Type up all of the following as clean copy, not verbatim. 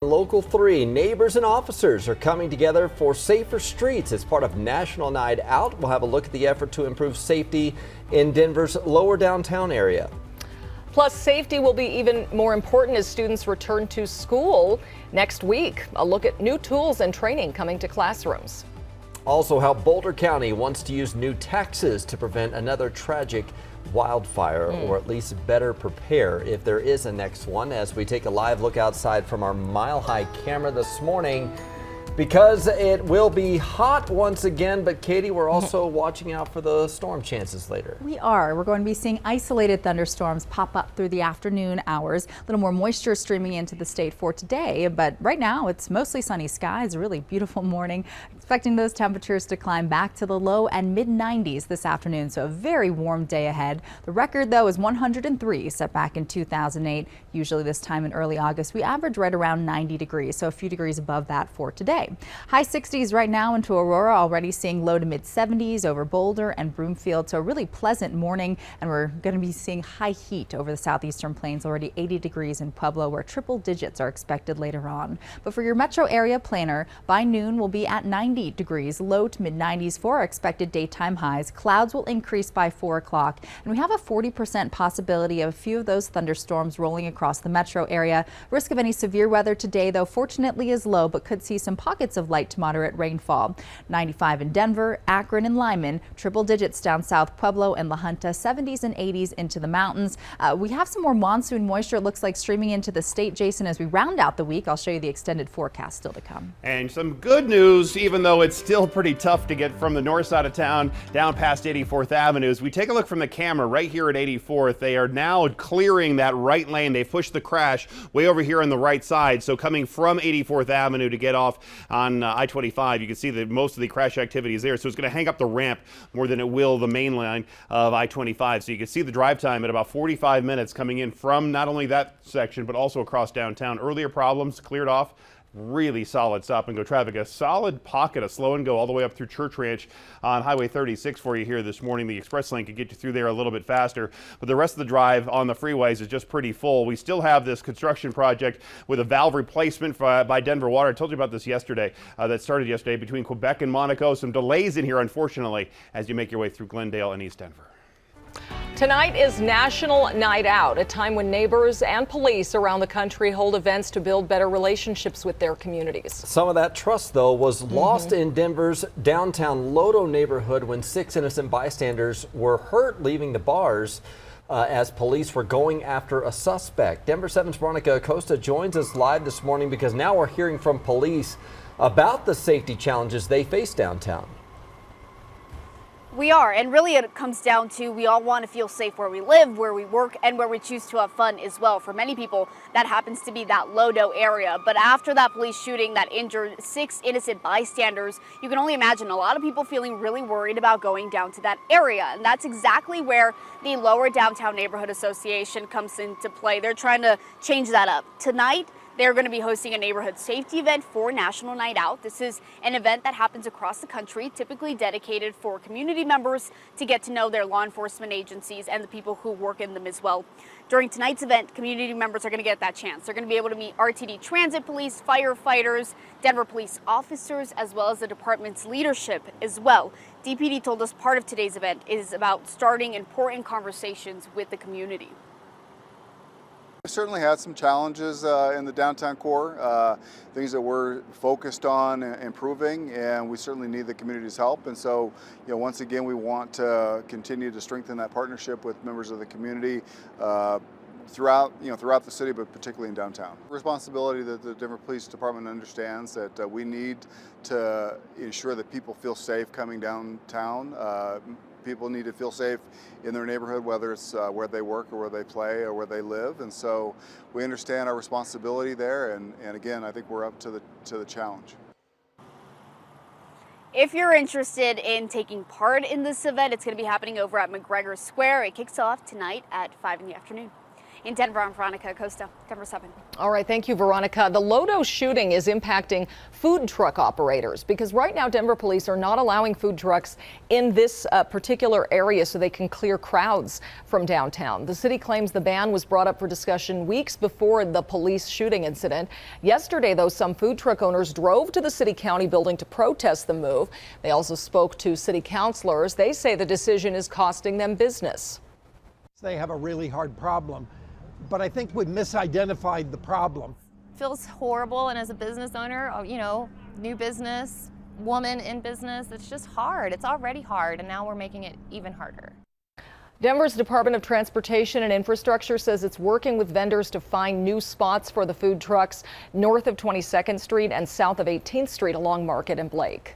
Local 3, neighbors and officers are coming together for safer streets as part of National Night Out. We'll have a look at the effort to improve safety in Denver's lower downtown area. Plus, safety will be even more important as students return to school next week. A look at new tools and training coming to classrooms. Also, how Boulder County wants to use new taxes to prevent another tragic wildfire, or at least better prepare if there is a next one, as we take a live look outside from our Mile High camera this morning, because it will be hot once again. But Katie, we're also watching out for the storm chances later. We are. We're going to be seeing isolated thunderstorms pop up through the afternoon hours. A little more moisture streaming into the state for today, but right now it's mostly sunny skies. A really beautiful morning. Expecting those temperatures to climb back to the low and mid 90s this afternoon, so a very warm day ahead. The record, though, is 103, set back in 2008. Usually this time in early August, we average right around 90 degrees, so a few degrees above that for today. High 60s right now into Aurora, already seeing low to mid 70s over Boulder and Broomfield, so a really pleasant morning, and we're going to be seeing high heat over the southeastern plains, already 80 degrees in Pueblo, where triple digits are expected later on. But for your metro area planner, by noon we'll be at 90 degrees, low to mid 90s for our expected daytime highs. Clouds will increase by 4 o'clock, and we have a 40% possibility of a few of those thunderstorms rolling across the metro area. Risk of any severe weather today, though, fortunately is low, but could see some pockets of light to moderate rainfall. 95 in Denver, Akron and Lyman, triple digits down south Pueblo and La Junta, 70s and 80s into the mountains. We have some more monsoon moisture, it looks like, streaming into the state, Jason, as we round out the week. I'll show you the extended forecast still to come. And some good news, even though it's still pretty tough to get from the north side of town down past 84th Avenue. As we take a look from the camera right here at 84th, they are now clearing that right lane. They've pushed the crash way over here on the right side. So coming from 84th Avenue to get off on I-25, you can see that most of the crash activity is there. So it's going to hang up the ramp more than it will the main line of I-25. So you can see the drive time at about 45 minutes coming in from not only that section, but also across downtown. Earlier problems cleared off. Really solid stop and go traffic. A solid pocket of slow and go all the way up through Church Ranch on Highway 36 for you here this morning. The express lane could get you through there a little bit faster, but the rest of the drive on the freeways is just pretty full. We still have this construction project with a valve replacement by Denver Water. I told you about this yesterday, that started yesterday between Quebec and Monaco. Some delays in here, unfortunately, as you make your way through Glendale and East Denver. Tonight is National Night Out, a time when neighbors and police around the country hold events to build better relationships with their communities. Some of that trust, though, was lost in Denver's downtown Lodo neighborhood when 6 innocent bystanders were hurt leaving the bars as police were going after a suspect. Denver 7's Veronica Acosta joins us live this morning because now we're hearing from police about the safety challenges they face downtown. We are, and really it comes down to we all want to feel safe where we live, where we work, and where we choose to have fun as well. For many people, that happens to be that Lodo area. But after that police shooting that injured 6 innocent bystanders, you can only imagine a lot of people feeling really worried about going down to that area. And that's exactly where the Lower Downtown Neighborhood Association comes into play. They're trying to change that up. Tonight, they're going to be hosting a neighborhood safety event for National Night Out. This is an event that happens across the country, typically dedicated for community members to get to know their law enforcement agencies and the people who work in them as well. During tonight's event, community members are going to get that chance. They're going to be able to meet RTD Transit Police, firefighters, Denver police officers, as well as the department's leadership as well. DPD told us part of today's event is about starting important conversations with the community. We certainly had some challenges in the downtown core, things that we're focused on improving, and we certainly need the community's help. And so, once again, we want to continue to strengthen that partnership with members of the community throughout the city, but particularly in downtown. Responsibility that the Denver Police Department understands that we need to ensure that people feel safe coming downtown. People need to feel safe in their neighborhood, whether it's where they work or where they play or where they live. And so we understand our responsibility there. And again, I think we're up to the challenge. If you're interested in taking part in this event, it's going to be happening over at McGregor Square. It kicks off tonight at 5 in the afternoon. In Denver, I'm Veronica Acosta, Denver 7. All right, thank you, Veronica. The Lodo shooting is impacting food truck operators because right now Denver police are not allowing food trucks in this particular area so they can clear crowds from downtown. The city claims the ban was brought up for discussion weeks before the police shooting incident. Yesterday, though, some food truck owners drove to the city-county building to protest the move. They also spoke to city councilors. They say the decision is costing them business. They have a really hard problem, but I think we misidentified the problem. Feels horrible, and as a business owner, new business, woman in business, it's just hard. It's already hard, and now we're making it even harder. Denver's Department of Transportation and Infrastructure says it's working with vendors to find new spots for the food trucks north of 22nd Street and south of 18th Street along Market and Blake.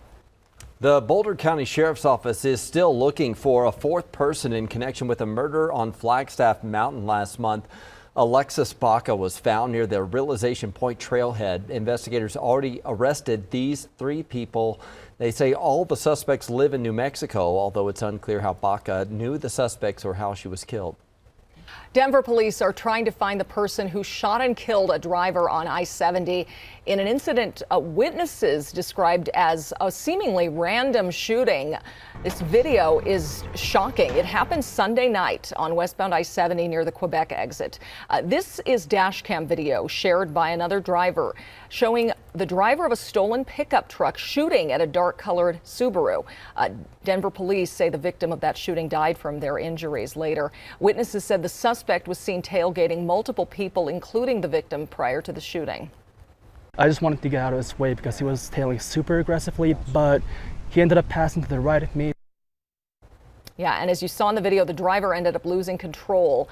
The Boulder County Sheriff's Office is still looking for a fourth person in connection with a murder on Flagstaff Mountain last month. Alexis Baca was found near the Realization Point trailhead. Investigators already arrested these 3 people. They say all the suspects live in New Mexico, although it's unclear how Baca knew the suspects or how she was killed. Denver police are trying to find the person who shot and killed a driver on I-70 in an incident witnesses described as a seemingly random shooting. This video is shocking. It happened Sunday night on westbound I-70 near the Quebec exit. This is dash cam video shared by another driver showing the driver of a stolen pickup truck shooting at a dark colored Subaru. Denver police say the victim of that shooting died from their injuries later. Witnesses said the suspect was seen tailgating multiple people, including the victim, prior to the shooting. I just wanted to get out of his way because he was tailing super aggressively, but he ended up passing to the right of me. Yeah, and as you saw in the video, the driver ended up losing control,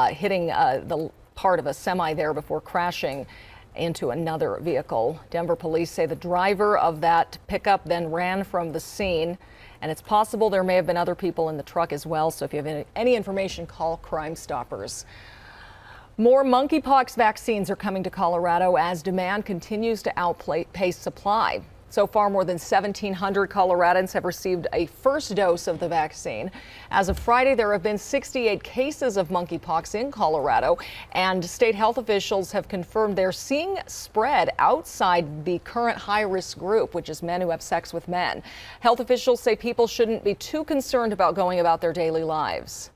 hitting the part of a semi there before crashing into another vehicle. Denver police say the driver of that pickup then ran from the scene, and it's possible there may have been other people in the truck as well. So if you have any information, call Crime Stoppers. More monkeypox vaccines are coming to Colorado as demand continues to outpace supply. So far, more than 1,700 Coloradans have received a first dose of the vaccine. As of Friday, there have been 68 cases of monkeypox in Colorado, and state health officials have confirmed they're seeing spread outside the current high-risk group, which is men who have sex with men. Health officials say people shouldn't be too concerned about going about their daily lives.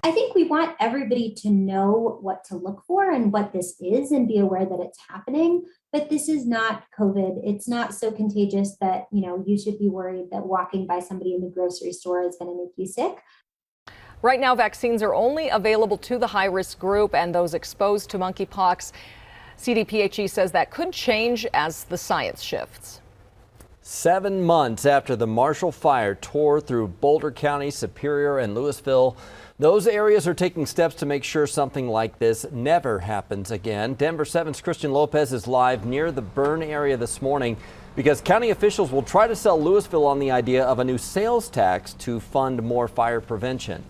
I think we want everybody to know what to look for and what this is and be aware that it's happening. But this is not COVID. It's not so contagious that, you should be worried that walking by somebody in the grocery store is going to make you sick. Right now, vaccines are only available to the high-risk group and those exposed to monkeypox. CDPHE says that could change as the science shifts. 7 months after the Marshall Fire tore through Boulder County, Superior, and Louisville, those areas are taking steps to make sure something like this never happens again. Denver 7's Christian Lopez is live near the burn area this morning because county officials will try to sell Louisville on the idea of a new sales tax to fund more fire prevention.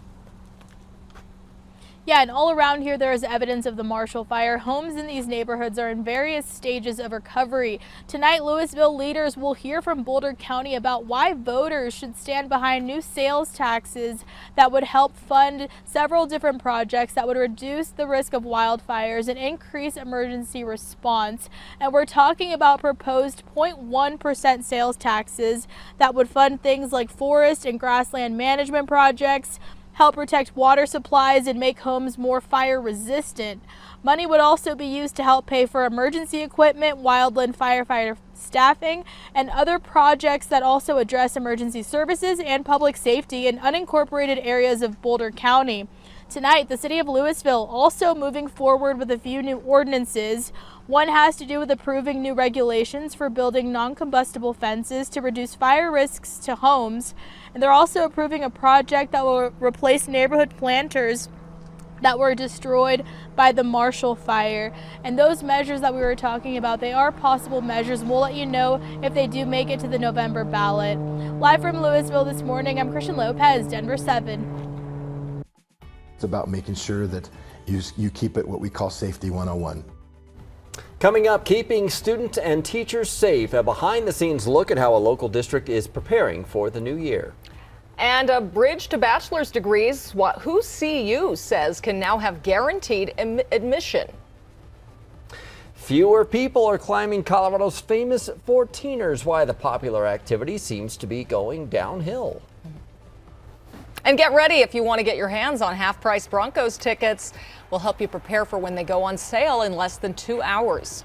Yeah, and all around here there is evidence of the Marshall Fire. Homes in these neighborhoods are in various stages of recovery. Tonight, Louisville leaders will hear from Boulder County about why voters should stand behind new sales taxes that would help fund several different projects that would reduce the risk of wildfires and increase emergency response. And we're talking about proposed 0.1% sales taxes that would fund things like forest and grassland management projects, help protect water supplies, and make homes more fire resistant. Money would also be used to help pay for emergency equipment, wildland firefighter staffing, and other projects that also address emergency services and public safety in unincorporated areas of Boulder County. Tonight, the city of Louisville also moving forward with a few new ordinances. One has to do with approving new regulations for building non-combustible fences to reduce fire risks to homes. And they're also approving a project that will replace neighborhood planters that were destroyed by the Marshall Fire. And those measures that we were talking about, they are possible measures. We'll let you know if they do make it to the November ballot. Live from Louisville this morning, I'm Christian Lopez, Denver 7. It's about making sure that you keep it what we call Safety 101. Coming up, keeping students and teachers safe. A behind-the-scenes look at how a local district is preparing for the new year. And a bridge to bachelor's degrees, who CU says can now have guaranteed admission. Fewer people are climbing Colorado's famous 14ers. Why the popular activity seems to be going downhill. And get ready if you want to get your hands on half-price Broncos tickets. We'll help you prepare for when they go on sale in less than 2 hours.